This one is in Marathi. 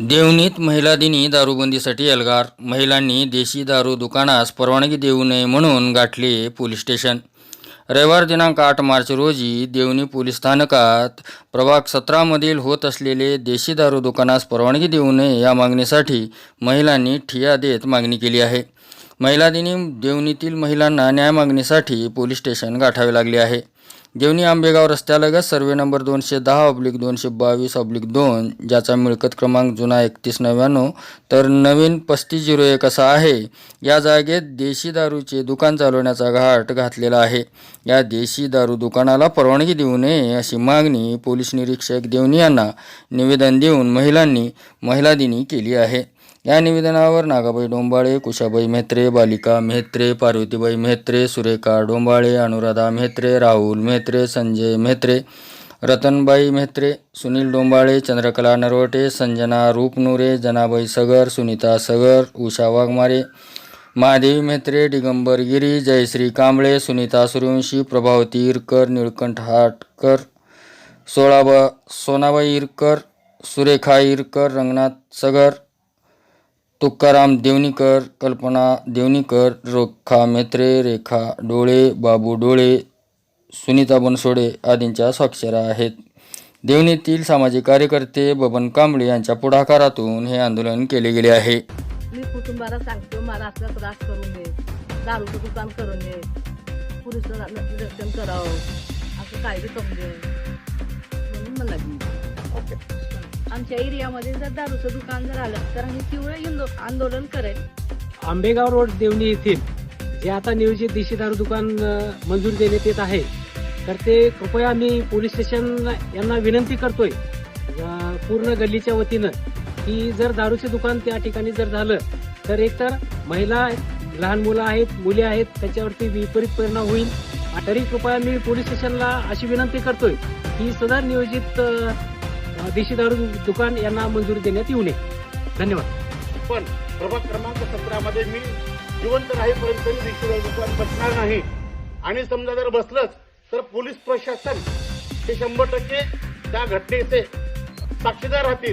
देवणीत महिला दिनी दारूबंदीसाठी एल्गार. महिलांनी देशी दारू दुकानास परवानगी देऊ नये म्हणून गाठले पोलीस स्टेशन. रविवार दिनांक 8 मार्च रोजी देवणी पोलीस स्थानकात प्रभाग 17 मधील होत असलेले देशी दारू दुकानास परवानगी देऊ नये या मागणीसाठी महिलांनी ठिय्या देत मागणी केली आहे. महिला दिनी देवणीतील महिलांना न्याय मागणीसाठी पोलीस स्टेशन गाठावे लागले आहे. देवणी आंबेगाव रस्त्यालगत सर्वे नंबर 210/222/2 ज्याचा मिळकत क्रमांक जुना 3199 तर नवीन 3501 असा आहे. या जागेत देशी दारूचे दुकान चालवण्याचा घाट घातलेला आहे. या देशी दारू दुकानाला परवानगी देऊ नये अशी मागणी पोलीस निरीक्षक देवणी यांना निवेदन देऊन महिलांनी महिला दिनी केली आहे. या निवेदनावर नागाबाई डोंबाळे, कुशाबाई म्हेत्रे, बालिका म्हेत्रे, पार्वतीबाई म्हेत्रे, सुरेखा डोंबाळे, अनुराधा म्हेत्रे, राहुल म्हेत्रे, संजय म्हेत्रे, रतनबाई म्हेत्रे, सुनील डोंबाळे, चंद्रकला नरवटे, संजना रूपनुरे, जनाबाई सगर, सुनीता सगर, उषा वाघमारे, महादेवी म्हेत्रे, दिगंबर गिरी, जयश्री कांबळे, सुनीता सूर्यवंशी, प्रभावती इरकर, निळकंठ हाटकर, सोनाबाई इरकर, सुरेखा इरकर, रंगनाथ सगर, तुकाराम देवणीकर, कल्पना देवणीकर, रेखा म्हेत्रे, रेखा डोळे, बाबू डोळे, सुनीता बनसोडे आदींच्या स्वाक्षऱ्या आहेत. देवणीतील सामाजिक कार्यकर्ते बबन कांबळे यांच्या पुढाकारातून हे आंदोलन केले गेले आहे. मी कुटुंबाला सांगतो, मला असला त्रास करू नये, दारूचं दुकान करू नये, पोलिसांना रक्षण करावं, असं कायदे करू नये म्हणून मला आमच्या एरियामध्ये जर दारूचं दुकान जर आलं तर आम्ही तीव्र आंदोलन करेल. आंबेगाव रोड देवणी येथील जे आता नियोजित देशी दारू दुकान मंजूर देण्यात येत आहे तर ते कृपया आम्ही पोलीस स्टेशन यांना विनंती करतोय पूर्ण गल्लीच्या वतीनं की जर दारूचे दुकान त्या ठिकाणी जर झालं तर एकतर महिला, लहान मुलं आहेत, मुली आहेत, त्याच्यावरती विपरीत परिणाम होईल. तरी कृपया मी पोलीस स्टेशनला अशी विनंती करतोय की सदर नियोजित देशी दारू दुकान यांना मंजुरी देण्यात येऊ नये. धन्यवाद. पण प्रभाग क्रमांक 17 मध्ये मी जिवंत राहीपर्यंत देशी दारू दुकान बसणार नाही आणि समजा जर बसलंच तर पोलीस प्रशासन हे 100% त्या घटनेचे साक्षीदार राहतील.